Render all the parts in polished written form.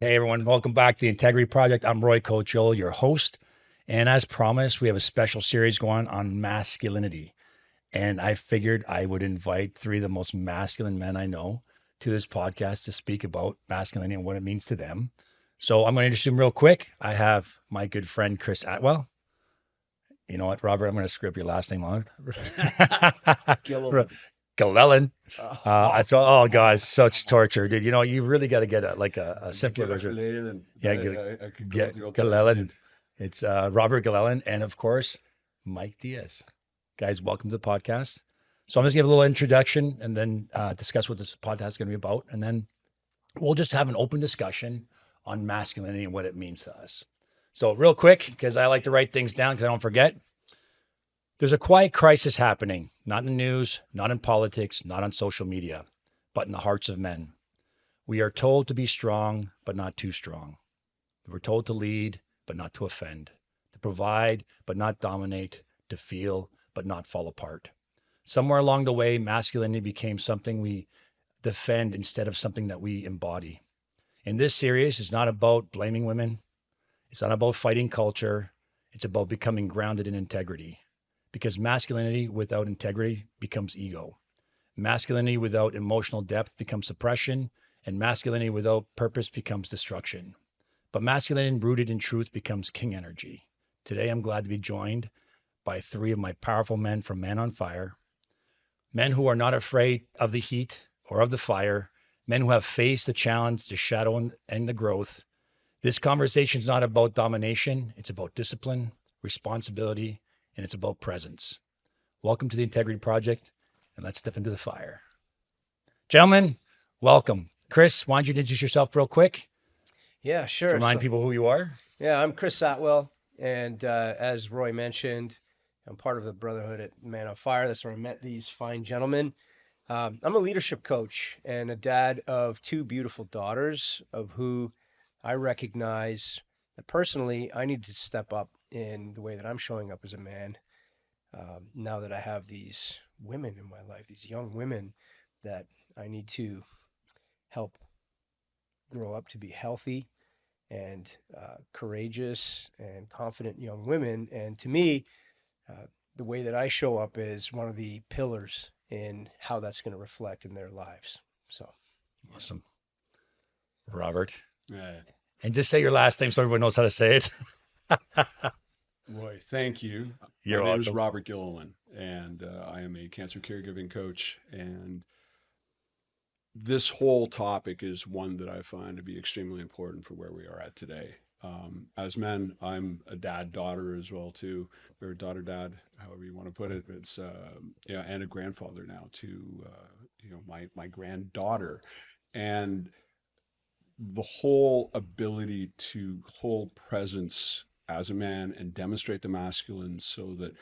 Hey everyone, welcome back to the Integrity Project. I'm Roy Cocciollo, your host. And as promised, we have a special series going on masculinity. And I figured I would invite three of the most masculine men I know to this podcast to speak about masculinity and what it means to them. So I'm going to introduce them real quick. I have my good friend, Chris Atwell. You know what, Robert? I'm going to screw up your last name long. Gillelan. Gillelan. Oh God, it's such torture, dude. You know, you really got to get a simpler version. Yeah, Gillelan. It's Robert Gillelan, and of course, Mike Diaz. Guys, welcome to the podcast. So I'm just gonna give a little introduction and then discuss what this podcast is going to be about, and then we'll just have an open discussion on masculinity and what it means to us. So real quick, because I like to write things down because I don't forget. There's a quiet crisis happening, not in the news, not in politics, not on social media, but in the hearts of men. We are told to be strong, but not too strong. We're told to lead, but not to offend, to provide, but not dominate, to feel, but not fall apart. Somewhere along the way, masculinity became something we defend instead of something that we embody. In this series, it's not about blaming women. It's not about fighting culture. It's about becoming grounded in integrity. Because masculinity without integrity becomes ego. Masculinity without emotional depth becomes suppression, and masculinity without purpose becomes destruction. But masculinity rooted in truth becomes king energy. Today, I'm glad to be joined by three of my powerful men from Man on Fire, men who are not afraid of the heat or of the fire, men who have faced the challenge, the shadow, and the growth. This conversation is not about domination. It's about discipline, responsibility, and it's about presence. Welcome to the Integrity Project, and let's step into the fire. Gentlemen, welcome. Chris, why don't you introduce yourself real quick? Yeah, sure. To remind people who you are. Yeah, I'm Chris Atwell, and as Roy mentioned, I'm part of the Brotherhood at Man on Fire. That's where I met these fine gentlemen. I'm a leadership coach and a dad of two beautiful daughters, of who I recognize that personally I need to step up in the way that I'm showing up as a man. Now that I have these women in my life, these young women that I need to help grow up to be healthy and courageous and confident young women. And to me, the way that I show up is one of the pillars in how that's going to reflect in their lives. So awesome. Robert. And just say your last name so everyone knows how to say it. Roy, thank you. You're My name is welcome. Robert Gillelan, and I am a cancer caregiving coach. And this whole topic is one that I find to be extremely important for where we are at today. As men, I'm a dad-daughter as well too, or daughter-dad, however you want to put it. It's and a grandfather now to my granddaughter, and the whole ability to hold presence as a man and demonstrate the masculine, so that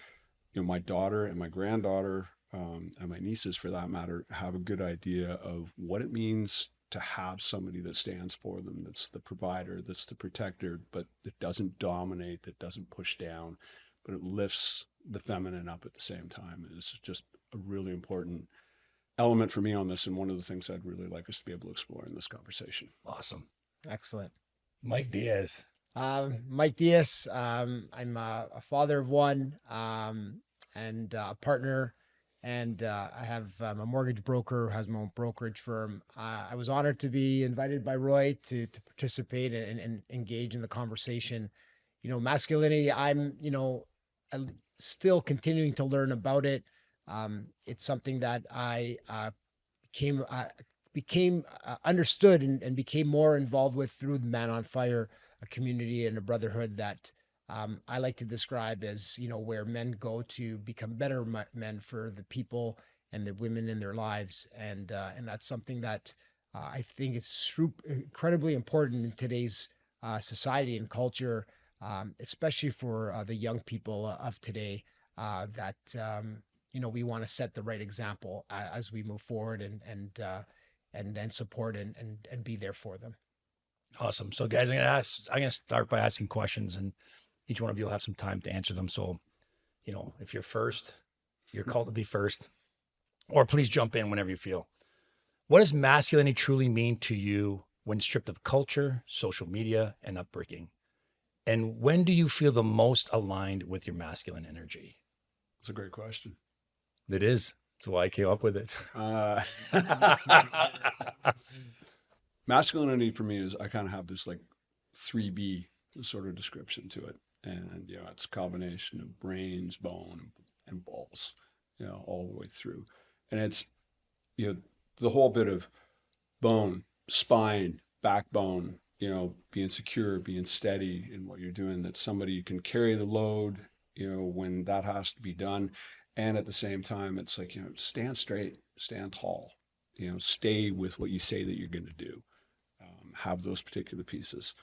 my daughter and my granddaughter and my nieces, for that matter, have a good idea of what it means to have somebody that stands for them, that's the provider, that's the protector, but that doesn't dominate, that doesn't push down, but it lifts the feminine up at the same time. Is just a really important element for me on this, and one of the things I'd really like us to be able to explore in this conversation. Awesome. Excellent. Mike Diaz. Mike Diaz. I'm a father of one and a partner, and I have a mortgage broker who has my own brokerage firm. I was honored to be invited by Roy to participate and engage in the conversation. Masculinity, I'm still continuing to learn about it. It's something that I became understood and became more involved with through the Man on Fire, a community and a brotherhood that I like to describe as, where men go to become better men for the people and the women in their lives. And that's something that I think is incredibly important in today's society and culture, especially for the young people of today, that we want to set the right example as we move forward and support and be there for them. Awesome. So guys, I'm going to start by asking questions, and each one of you will have some time to answer them. So, if you're first, you're called to be first, or please jump in whenever you feel. What does masculinity truly mean to you when stripped of culture, social media, and upbringing? And when do you feel the most aligned with your masculine energy? That's a great question. It is. That's why I came up with it. Masculinity for me is, I kind of have this like 3B sort of description to it. And, it's a combination of brains, bone, and balls, all the way through. And it's, the whole bit of bone, spine, backbone, being secure, being steady in what you're doing, that somebody can carry the load, when that has to be done. And at the same time, it's like, stand straight, stand tall, stay with what you say that you're going to do. Have those particular pieces.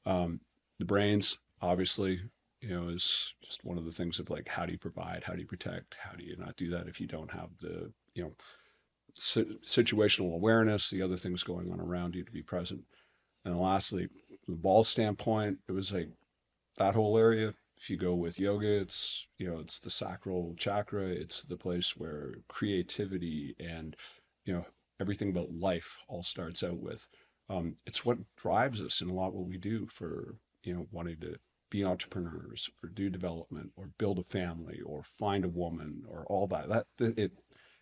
The brains, obviously, is just one of the things of like, how do you provide? How do you protect? How do you not do that if you don't have the, situational awareness, the other things going on around you to be present? And lastly, from the ball standpoint, it was like that whole area. If you go with yoga, it's, it's the sacral chakra. It's the place where creativity and, everything about life all starts out with. It's what drives us in a lot what we do for, wanting to be entrepreneurs or do development or build a family or find a woman or all that.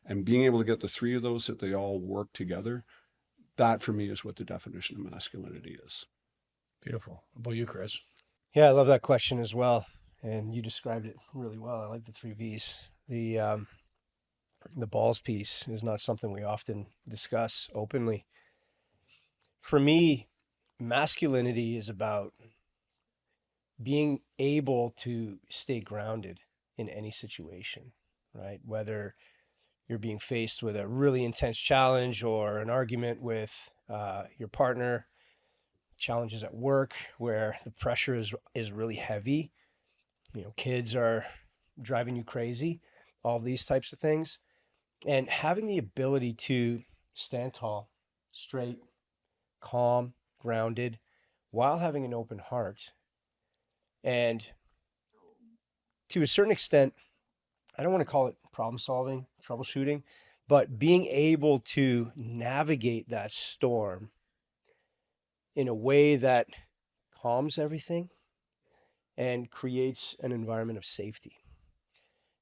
And being able to get the three of those, that they all work together, that for me is what the definition of masculinity is. Beautiful. What about you, Chris? Yeah, I love that question as well. And you described it really well. I like the 3Bs. The balls piece is not something we often discuss openly. For me, masculinity is about being able to stay grounded in any situation, right? Whether you're being faced with a really intense challenge or an argument with your partner, challenges at work where the pressure is really heavy, kids are driving you crazy, all these types of things. And having the ability to stand tall, straight, calm, grounded, while having an open heart. And to a certain extent, I don't want to call it problem solving, troubleshooting, but being able to navigate that storm in a way that calms everything and creates an environment of safety.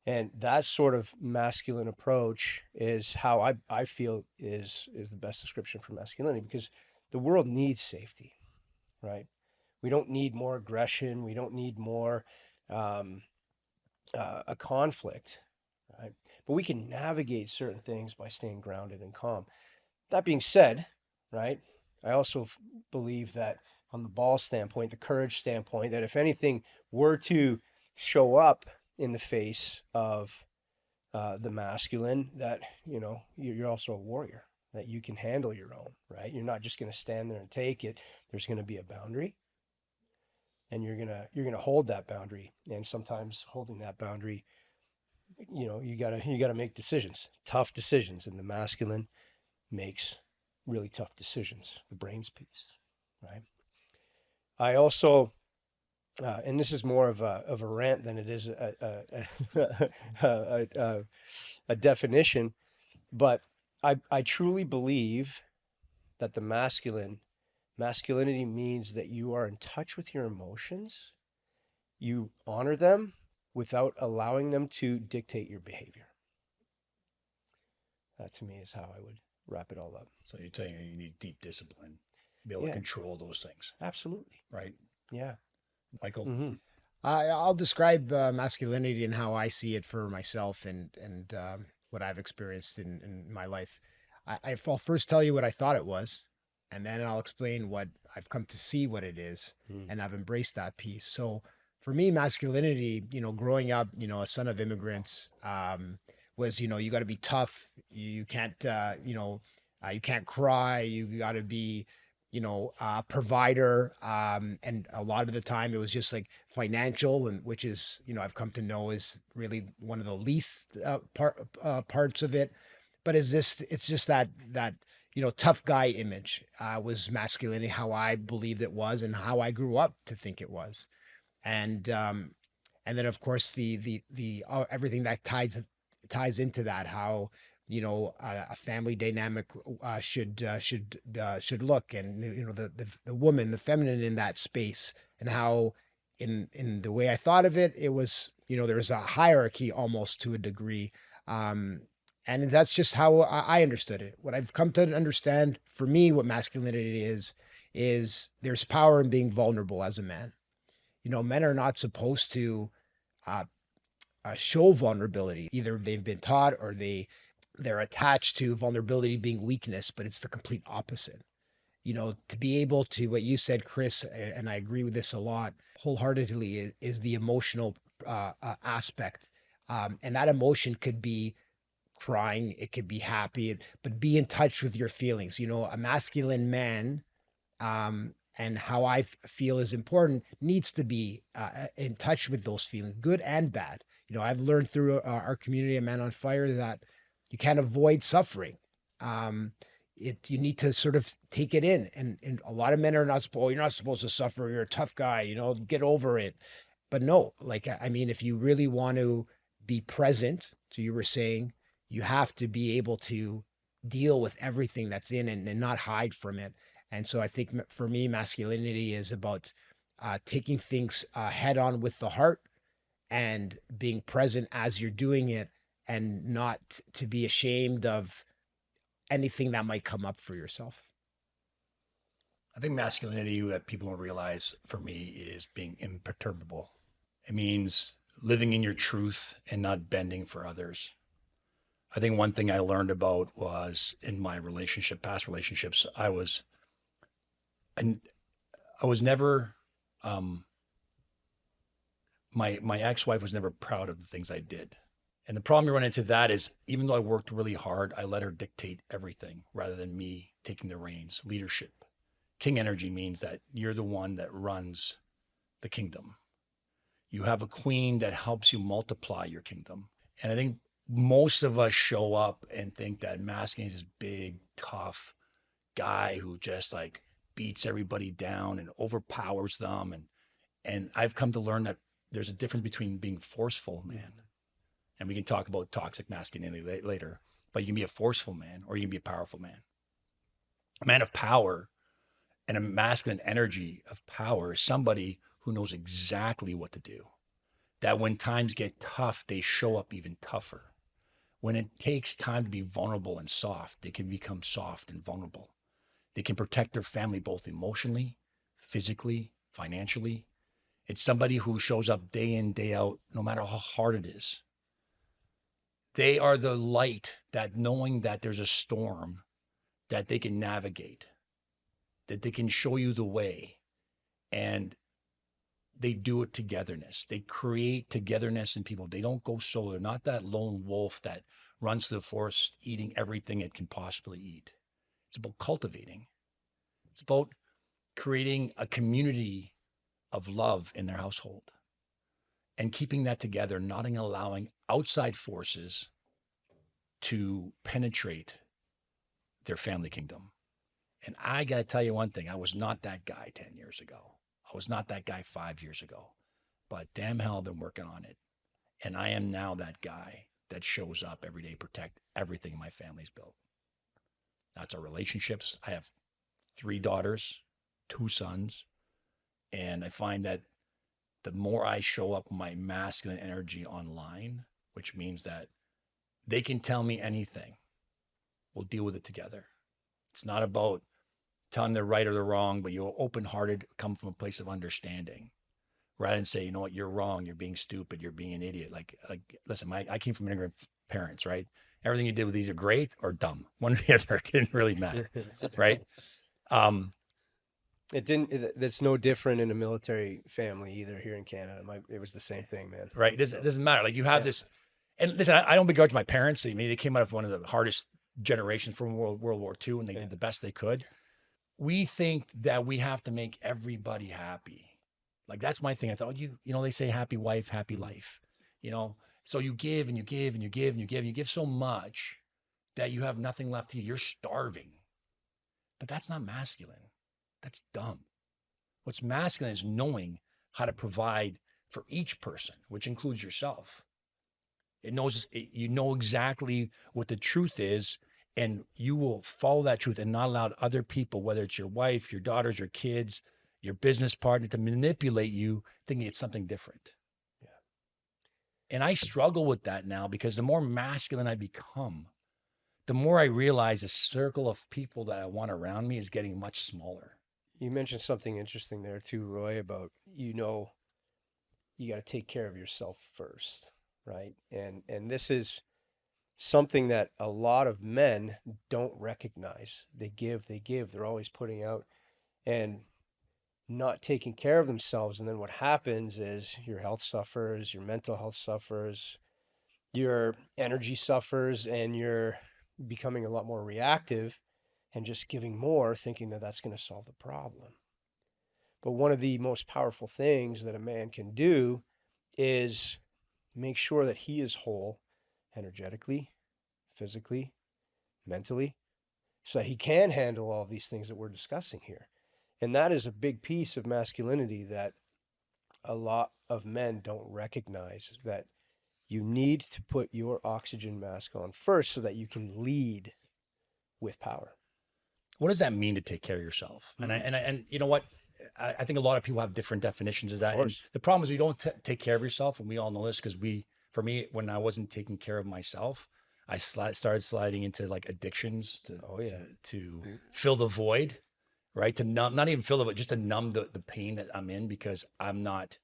And that sort of masculine approach is how I feel is the best description for masculinity, because the world needs safety, right? We don't need more aggression. We don't need more a conflict, right? But we can navigate certain things by staying grounded and calm. That being said, right, I also believe that on the ball standpoint, the courage standpoint, that if anything were to show up in the face of the masculine, that, you're also a warrior, that you can handle your own, right? You're not just going to stand there and take it. There's going to be a boundary, and you're going to hold that boundary. And sometimes holding that boundary, you got to make decisions, tough decisions. And the masculine makes really tough decisions, the brains piece, right? I also, and this is more of a rant than it is a definition, but I truly believe that the masculinity means that you are in touch with your emotions, you honor them without allowing them to dictate your behavior. That to me is how I would wrap it all up. So you're saying you need deep discipline, be able to control those things. Absolutely. Right. Yeah. Michael? Mm-hmm. I'll describe masculinity and how I see it for myself and what I've experienced in my life. I'll first tell you what I thought it was, and then I'll explain what I've come to see what it is, and I've embraced that piece. So for me, masculinity, growing up, a son of immigrants, was, you got to be tough. You can't, you can't cry. You got to be, provider. And a lot of the time it was just like financial, and which is, I've come to know is really one of the least parts of it. But it's just that tough guy image was masculinity, how I believed it was and how I grew up to think it was. And then of course the everything that ties into that, how a family dynamic should look, and the woman, the feminine in that space, and how in the way I thought of it, it was, there's a hierarchy almost to a degree. And that's just how I understood it. What I've come to understand, for me, what masculinity is there's power in being vulnerable as a man. Men are not supposed to uh, show vulnerability. Either they've been taught, or they're attached to vulnerability being weakness, but it's the complete opposite. To be able to, what you said, Chris, and I agree with this a lot, wholeheartedly, is the emotional aspect. And that emotion could be crying, it could be happy, but be in touch with your feelings. A masculine man, and how I feel is important, needs to be in touch with those feelings, good and bad. I've learned through our community of Man on Fire that you can't avoid suffering. You need to sort of take it in, and a lot of men are not supposed. You're not supposed to suffer. You're a tough guy. Get over it. But no, if you really want to be present, so you were saying, you have to be able to deal with everything that's in, and not hide from it. And so I think for me, masculinity is about taking things head on with the heart, and being present as you're doing it, and not to be ashamed of anything that might come up for yourself. I think masculinity, that people don't realize, for me, is being imperturbable. It means living in your truth and not bending for others. I think one thing I learned about was in my past relationships, I was never, my ex-wife was never proud of the things I did. And the problem we run into that is, even though I worked really hard, I let her dictate everything rather than me taking the reins. Leadership. King energy means that you're the one that runs the kingdom. You have a queen that helps you multiply your kingdom. And I think most of us show up and think that masculine is this big, tough guy who just beats everybody down and overpowers them. And I've come to learn that there's a difference between being forceful, man, and we can talk about toxic masculinity later, but you can be a forceful man, or you can be a powerful man. A man of power and a masculine energy of power is somebody who knows exactly what to do. That when times get tough, they show up even tougher. When it takes time to be vulnerable and soft, they can become soft and vulnerable. They can protect their family both emotionally, physically, financially. It's somebody who shows up day in, day out, no matter how hard it is. They are the light, that knowing that there's a storm, that they can navigate, that they can show you the way. And they do it togetherness. They create togetherness in people. They don't go solo. They're not that lone wolf that runs to the forest eating everything it can possibly eat. It's about cultivating. It's about creating a community of love in their household and keeping that together, not allowing outside forces to penetrate their family kingdom. And I got to tell you one thing, I was not that guy 10 years ago. I was not that guy 5 years ago, but damn hell, I've been working on it. And I am now that guy that shows up every day, protect everything my family's built. That's our relationships. I have 3 daughters, 2 sons. And I find that the more I show up my masculine energy online, which means that they can tell me anything, we'll deal with it together. It's not about telling they're right or they're wrong, but you're open-hearted, come from a place of understanding, rather than say, you know what, you're wrong, you're being stupid, you're being an idiot. Listen, I came from immigrant parents, right? Everything you did with these are great or dumb. One or the other, it didn't really matter, right? That's no different in a military family either here in Canada. It was the same thing, man. Right. It doesn't matter. You have this, and listen, I don't begrudge my parents. I mean, they came out of one of the hardest generations from World War II, and they did the best they could. We think that we have to make everybody happy. That's my thing. I thought, they say happy wife, happy life, so you give and you give and you give and you give, and you give so much that you have nothing left to you. You're starving, but that's not masculine. That's dumb. What's masculine is knowing how to provide for each person, which includes yourself. You know exactly what the truth is, and you will follow that truth and not allow other people, whether it's your wife, your daughters, your kids, your business partner, to manipulate you thinking it's something different. Yeah. And I struggle with that now because the more masculine I become, the more I realize the circle of people that I want around me is getting much smaller. You mentioned something interesting there too, Roy, about, you got to take care of yourself first, right? And this is something that a lot of men don't recognize. They give, they're always putting out and not taking care of themselves. And then what happens is your health suffers, your mental health suffers, your energy suffers, and you're becoming a lot more reactive and just giving more, thinking that that's going to solve the problem. But one of the most powerful things that a man can do is make sure that he is whole energetically, physically, mentally, so that he can handle all these things that we're discussing here. And that is a big piece of masculinity that a lot of men don't recognize, that you need to put your oxygen mask on first so that you can lead with power. What does that mean to take care of yourself? And you know what? I think a lot of people have different definitions of that. And the problem is we don't take care of yourself, and we all know this because for me, when I wasn't taking care of myself, I started sliding into like addictions to fill the void, right? To numb, not even fill the void, just to numb the pain that I'm in because I'm not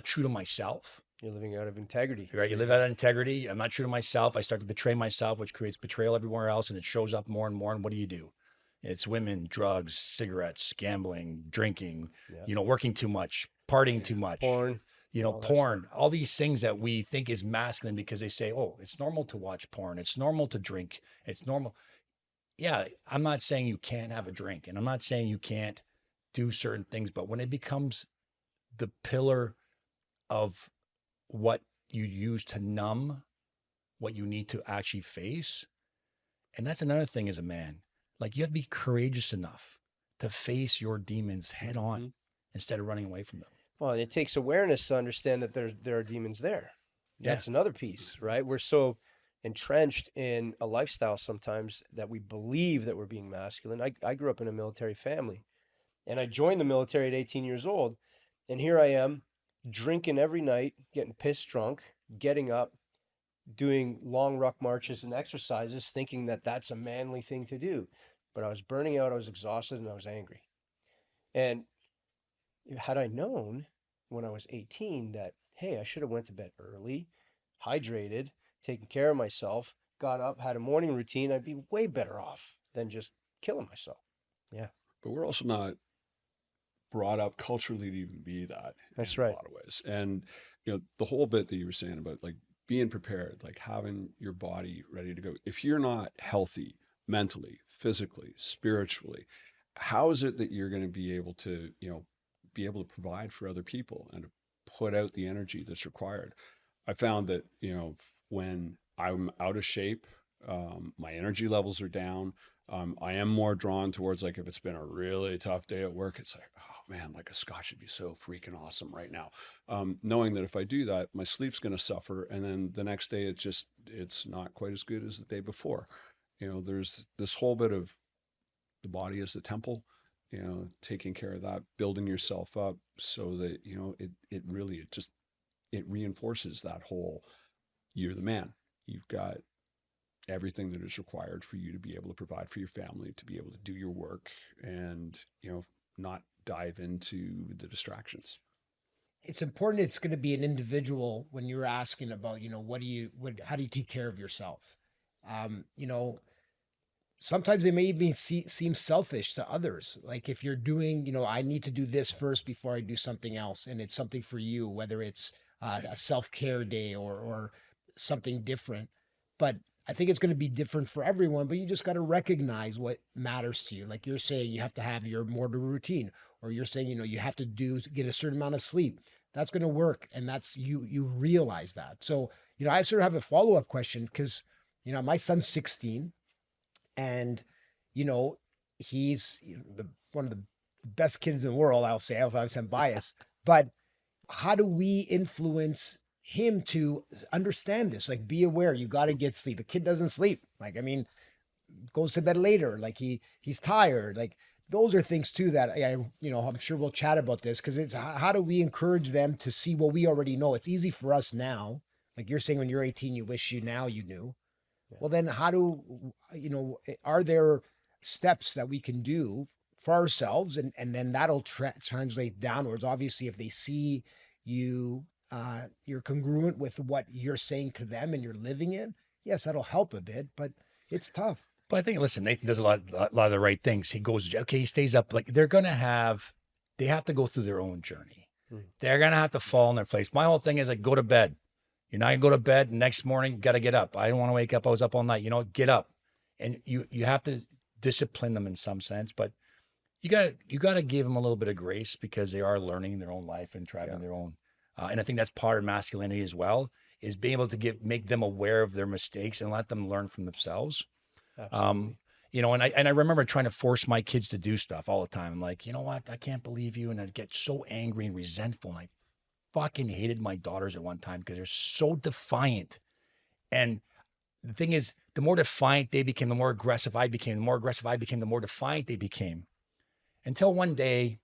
true to myself. You're living out of integrity. Right. You live out of integrity. I'm not true to myself. I start to betray myself, which creates betrayal everywhere else. And it shows up more and more. And what do? It's women, drugs, cigarettes, gambling, drinking, working too much, partying too much, porn, porn, all these things that we think is masculine because they say, oh, it's normal to watch porn. It's normal to drink. It's normal. Yeah. I'm not saying you can't have a drink, and I'm not saying you can't do certain things, but when it becomes the pillar of what you use to numb what you need to actually face. And that's another thing as a man. Like, you have to be courageous enough to face your demons head on instead of running away from them. Well, and it takes awareness to understand that there are demons there. That's another piece, right? We're so entrenched in a lifestyle sometimes that we believe that we're being masculine. I grew up in a military family, and I joined the military at 18 years old. And here I am, drinking every night, getting pissed drunk, getting up, doing long ruck marches and exercises, thinking that that's a manly thing to do. But I was burning out, I was exhausted, and I was angry. And had I known when I was 18 that, hey, I should have went to bed early, hydrated, taken care of myself, got up, had a morning routine, I'd be way better off than just killing myself. Yeah. But we're also not brought up culturally to even be that. That's in right. a lot of ways. And, the whole bit that you were saying about like being prepared, like having your body ready to go. If you're not healthy mentally, physically, spiritually, how is it that you're going to be able to, provide for other people and to put out the energy that's required? I found that, when I'm out of shape, my energy levels are down. I am more drawn towards, like, if it's been a really tough day at work, it's like, oh man, like a scotch would be so freaking awesome right now. Knowing that if I do that, my sleep's going to suffer. And then the next day, it's not quite as good as the day before. There's this whole bit of the body as the temple, taking care of that, building yourself up so that, it reinforces that whole, you're the man. You've got everything that is required for you to be able to provide for your family, to be able to do your work and, not dive into the distractions. It's important. It's going to be an individual when you're asking about, how do you take care of yourself? Sometimes they may even seem selfish to others. Like if you're doing, I need to do this first before I do something else. And it's something for you, whether it's a self-care day or something different. But I think it's going to be different for everyone, but you just got to recognize what matters to you. Like you're saying, you have to have your morning routine, or you're saying, you have to get a certain amount of sleep. That's going to work. And that's, you realize that. So, I sort of have a follow-up question because, my son's 16 and, he's one of the best kids in the world. I'll say, if I'm biased, but how do we influence him to understand this, like, be aware, you got to get sleep. The kid doesn't sleep. Like, I mean, goes to bed later. Like he's tired. Like those are things too that I'm sure we'll chat about this, because it's how do we encourage them to see what we already know? It's easy for us now. Like you're saying, when you're 18, you wish you knew. Yeah. Well, then how do, are there steps that we can do for ourselves? And then that'll translate downwards. Obviously, if they see you, you're congruent with what you're saying to them and you're living it, yes, that'll help a bit, but it's tough. But I think, listen, Nathan does a lot of the right things. He goes, okay, he stays up. Like they have to go through their own journey. They're going to have to fall in their place. My whole thing is like, go to bed. You're not going to go to bed. Next morning, you got to get up. I don't want to wake up. I was up all night. Get up. And you have to discipline them in some sense, but you got to give them a little bit of grace, because they are learning their own life and traveling their own. And I think that's part of masculinity as well, is being able to make them aware of their mistakes and let them learn from themselves. Absolutely. And I remember trying to force my kids to do stuff all the time. I'm like, you know what? I can't believe you. And I'd get so angry and resentful. And I fucking hated my daughters at one time because they're so defiant. And the thing is, the more defiant they became, the more aggressive I became. The more aggressive I became, the more defiant they became. Until one day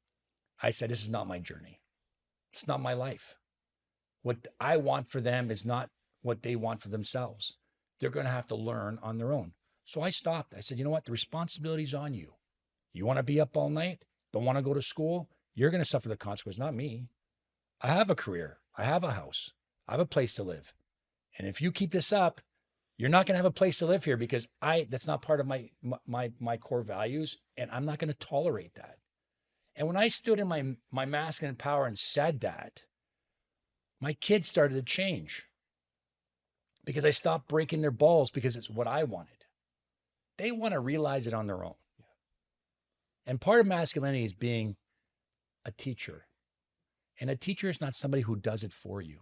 I said, this is not my journey. It's not my life. What I want for them is not what they want for themselves. They're going to have to learn on their own. So I stopped. I said, you know what? The responsibility's on you. You want to be up all night? Don't want to go to school? You're going to suffer the consequences, not me. I have a career. I have a house. I have a place to live. And if you keep this up, you're not going to have a place to live here, because that's not part of my core values. And I'm not going to tolerate that. And when I stood in my masculine power and said that, my kids started to change, because I stopped breaking their balls because it's what I wanted. They want to realize it on their own. And part of masculinity is being a teacher. And a teacher is not somebody who does it for you.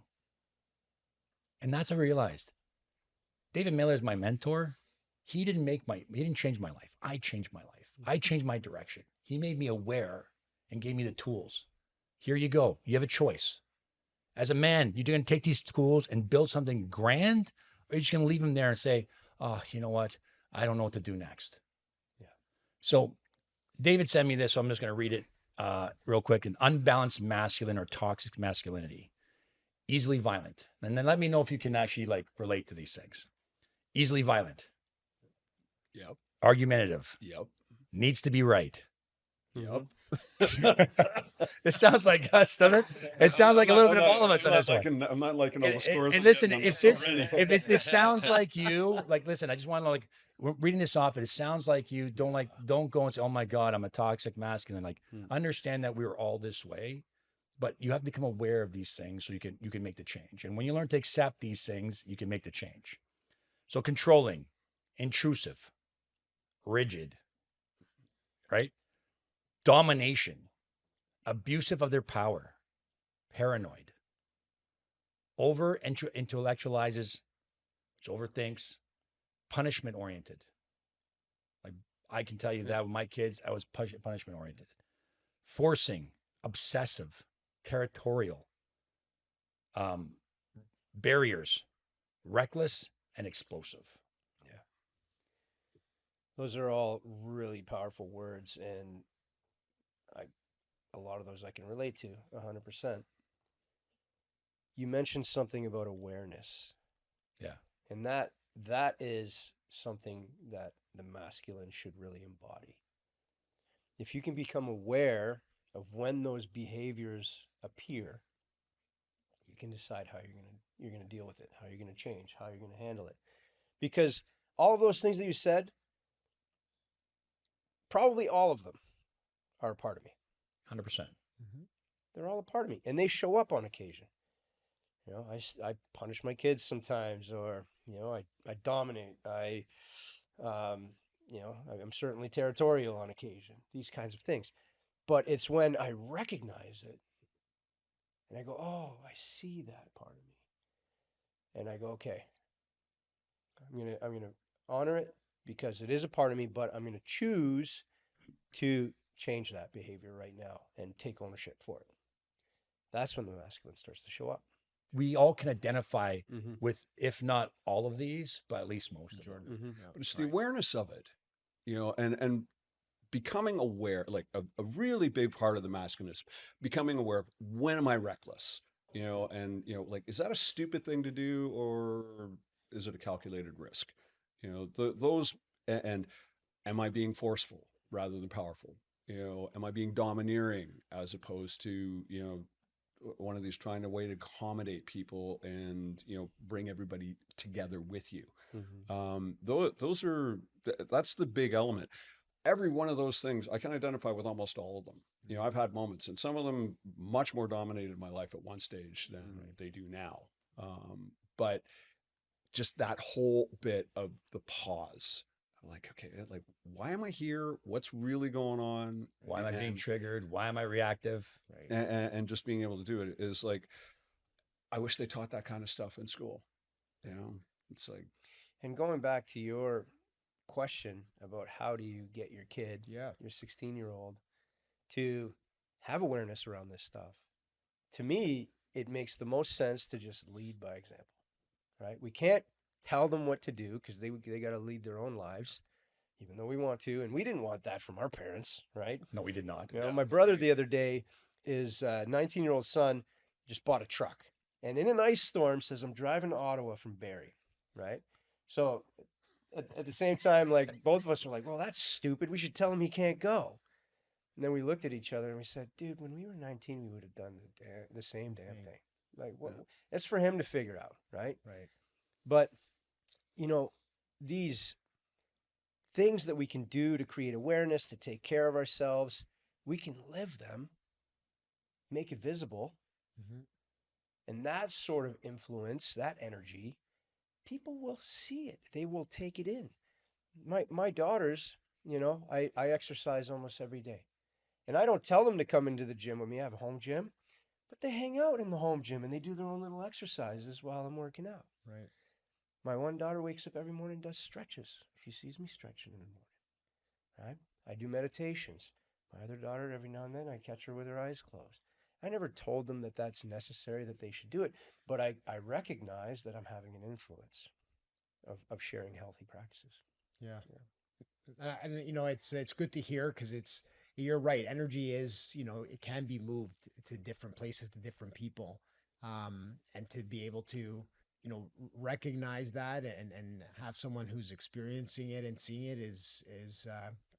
And that's what I realized. David Miller is my mentor. He didn't change my life. I changed my life. I changed my direction. He made me aware and gave me the tools. Here you go. You have a choice. As a man, you're going to take these tools and build something grand, or you're just going to leave them there and say, oh, you know what? I don't know what to do next. Yeah. So David sent me this, so I'm just going to read it real quick. An unbalanced masculine or toxic masculinity. Easily violent. And then let me know if you can actually relate to these things. Easily violent. Yep. Argumentative. Yep. Needs to be right. Yep. It sounds like us, doesn't it? It sounds like a little bit of all of us on this one. I'm not liking all the scores. And listen, if this sounds like you, listen, I just want to we're reading this off. It sounds like you don't go and say, oh my God, I'm a toxic masculine. Understand that we're all this way, but you have to become aware of these things so you can make the change. And when you learn to accept these things, you can make the change. So controlling, intrusive, rigid, right? Domination, abusive of their power, paranoid, intellectualizes, overthinks, punishment oriented. I can tell you that with my kids, I was punishment oriented. Forcing, obsessive, territorial, barriers, reckless, and explosive. Yeah. Those are all really powerful words, and a lot of those I can relate to 100%. You mentioned something about awareness. Yeah. And that is something that the masculine should really embody. If you can become aware of when those behaviors appear, you can decide how you're going to deal with it, how you're going to change, how you're going to handle it. Because all of those things that you said, probably all of them are a part of me. 100%. They're all a part of me, and they show up on occasion. I punish my kids sometimes, or I dominate. I'm certainly territorial on occasion. These kinds of things, but it's when I recognize it, and I go, "Oh, I see that part of me," and I go, "Okay, I'm gonna honor it because it is a part of me, but I'm gonna choose to change that behavior right now and take ownership for it." That's when the masculine starts to show up. we all can identify Mm-hmm. with, if not all of these, but at least most of them. Mm-hmm. But it's the awareness of it, and becoming aware, like a really big part of the masculinist, becoming aware of when am I reckless, and like, is that a stupid thing to do, or is it a calculated risk? Those, and am I being forceful rather than powerful? Am I being domineering as opposed to, one of these trying to way to accommodate people and, bring everybody together with you. That's the big element. Every one of those things, I can identify with almost all of them. I've had moments, and some of them much more dominated my life at one stage than they do now. But just that whole bit of the pause. I'm like, okay, like, why am I here? What's really going on? Why am I being triggered? Why am I reactive? Right. And just being able to do it is like, I wish they taught that kind of stuff in school. It's like, And going back to your question about how do you get your kid, your 16-year-old, to have awareness around this stuff, to me, it makes the most sense to just lead by example, right? We can't tell them what to do because they got to lead their own lives, even though we want to. And we didn't want that from our parents, right? No, we did not. My brother the other day, his 19-year-old son just bought a truck. And in an ice storm, says, I'm driving to Ottawa from Barrie, right? So at the same time, like, both of us were like, well, that's stupid. We should tell him he can't go. And then we looked at each other and we said, dude, when we were 19, we would have done the same damn thing. Like, what? That's for him to figure out, right? Right. But, these things that we can do to create awareness, to take care of ourselves, we can live them, make it visible. And that sort of influence, that energy, people will see it. They will take it in. My daughters, I exercise almost every day. And I don't tell them to come into the gym with me. I have a home gym. But they hang out in the home gym and they do their own little exercises while I'm working out. Right. My one daughter wakes up every morning and does stretches. She sees me stretching in the morning. Right? I do meditations. My other daughter, every now and then, I catch her with her eyes closed. I never told them that that's necessary, that they should do it, but I recognize that I'm having an influence of sharing healthy practices. Yeah. And it's good to hear, because you're right. Energy is, it can be moved to different places, to different people. And to be able to, recognize that and have someone who's experiencing it and seeing it is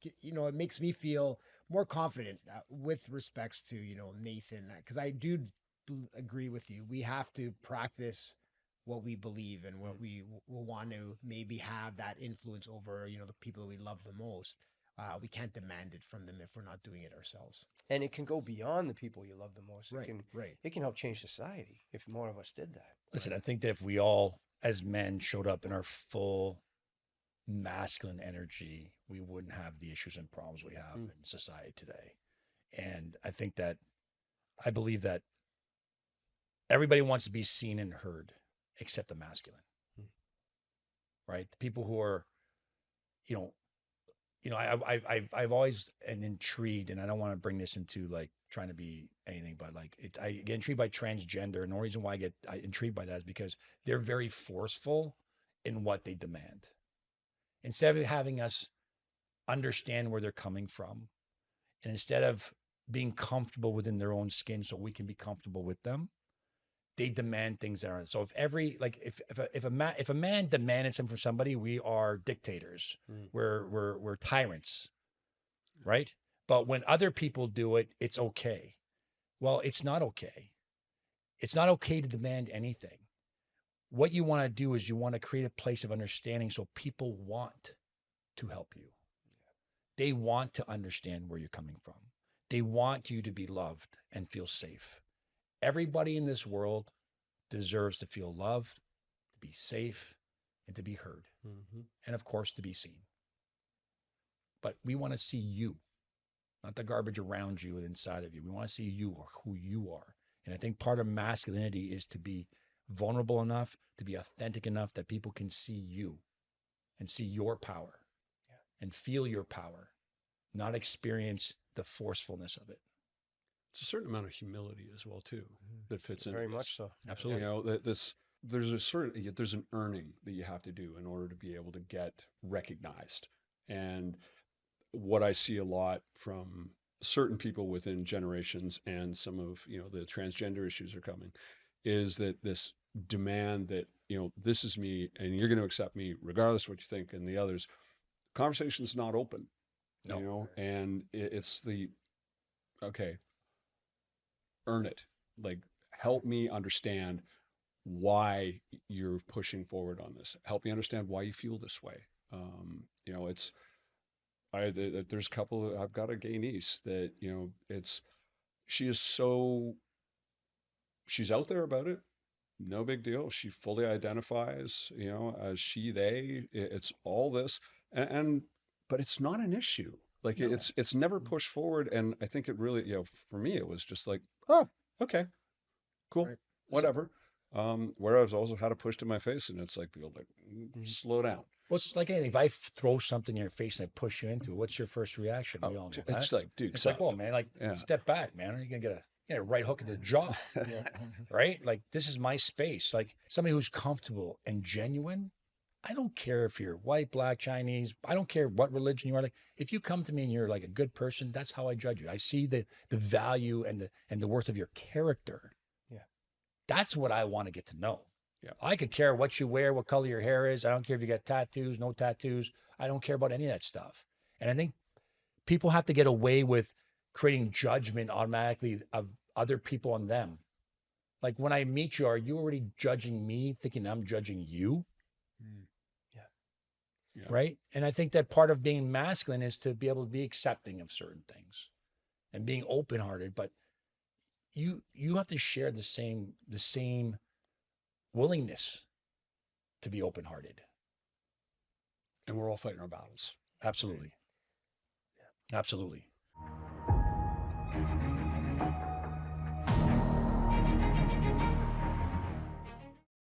it makes me feel more confident with respects to, Nathan, because I do agree with you. We have to practice what we believe and what we will want to maybe have that influence over, the people that we love the most. We can't demand it from them if we're not doing it ourselves. And it can go beyond the people you love the most. Right. It can help change society if more of us did that. Listen, I think that if we all, as men, showed up in our full masculine energy, we wouldn't have the issues and problems we have in society today. And I believe that everybody wants to be seen and heard except the masculine, right? The people who are, I've always been intrigued, and I don't want to bring this into like trying to be anything, but like I get intrigued by transgender, and the reason why I get intrigued by that is because they're very forceful in what they demand. Instead of having us understand where they're coming from, and instead of being comfortable within their own skin so we can be comfortable with them, they demand things that aren't. So if a man demanded something from somebody, we are dictators. We're tyrants, right? But when other people do it, it's okay. Well, it's not okay. It's not okay to demand anything. What you want to do is you want to create a place of understanding so people want to help you. They want to understand where you're coming from. They want you to be loved and feel safe. Everybody in this world deserves to feel loved, to be safe, and to be heard. And of course, to be seen. But we want to see you, not the garbage around you and inside of you. We want to see you or who you are. And I think part of masculinity is to be vulnerable enough, to be authentic enough that people can see you and see your power and feel your power, not experience the forcefulness of it. it's a certain amount of humility as well too that fits into Very this. much so. Absolutely. You know, there's an earning that you have to do in order to be able to get recognized. And what I see a lot from certain people within generations, and some of, you know, the transgender issues are coming, is that this demand that, you know, this is me and you're going to accept me regardless of what you think, and the others. Conversation's not open, No. you know, and it's the, okay, earn it. Like, help me understand why you're pushing forward on this. Help me understand why you feel this way. You know, there's a couple, I've got a gay niece that, you know, she's out there about it. No big deal. She fully identifies, you know, as she, they, it's all this. But it's not an issue. Like, No. it's never pushed forward. And I think it really, you know, for me, it was just like, oh, okay, cool, Right. whatever. Whereas I also had a push to my face, and it's like, slow down. Well, it's like anything. If I throw something in your face and I push you into it, what's your first reaction? We all know that. It's like, dude, It's like, well, man, like, Yeah. step back, man. Or you're gonna get a right hook in the jaw, right? Like, this is my space. Like, somebody who's comfortable and genuine. I don't care if you're white, black, Chinese. I don't care what religion you are. Like, if you come to me and you're like a good person, that's how I judge you. I see the value and the worth of your character. Yeah. That's what I want to get to know. Yeah. I could care what you wear, what color your hair is. I don't care if you got tattoos, no tattoos. I don't care about any of that stuff. And I think people have to get away with creating judgment automatically of other people and them. Like, when I meet you, are you already judging me, thinking I'm judging you? Yeah. Right. And I think that part of being masculine is to be able to be accepting of certain things and being open-hearted. But you have to share the same willingness to be open-hearted. And we're all fighting our battles. Absolutely. Absolutely.